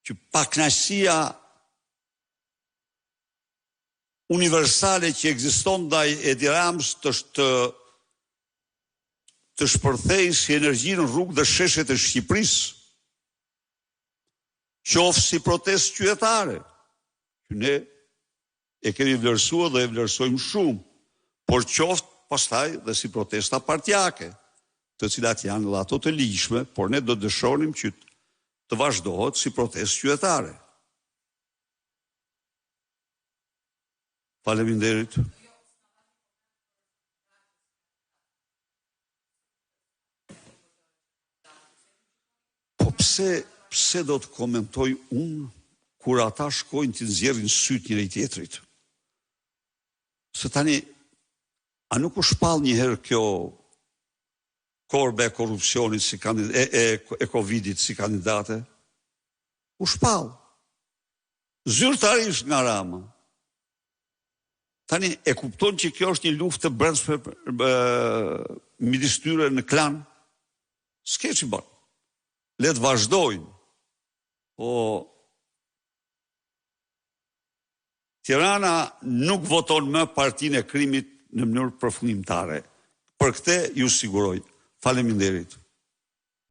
që pakënaqësia universale që ekziston ndaj Edi Ramës të shpërthejë si energji në rrugë dhe sheshet e Shqipërisë, qoftë si protestë qytetare, që ne e kemi vlerësuar dhe e vlerësojmë shumë, por qoftë pastaj dhe si protesta partjake, të cilat janë dhe ato të ligjshme, por ne do dëshonim që të vazhdohet si protestë qytetare. Faleminderit. Po pse do të komentoj unë kur ata shkojnë të nxjerrin syt njëri tjetrit? Se tani, a nuk u shpall një herë kjo korbe e korrupsionit si e Covidit si kandidate? U shpall. Zyrtarisht nga Rama. Tani, e kupton që kjo është një luftë të brendshme midis tyre në klan? S'ke që bërë. Le të vazhdojnë. Po, Tirana nuk voton më Partinë e Krimit në mënyrë përfundimtare. Për këtë ju siguroj. Faleminderit.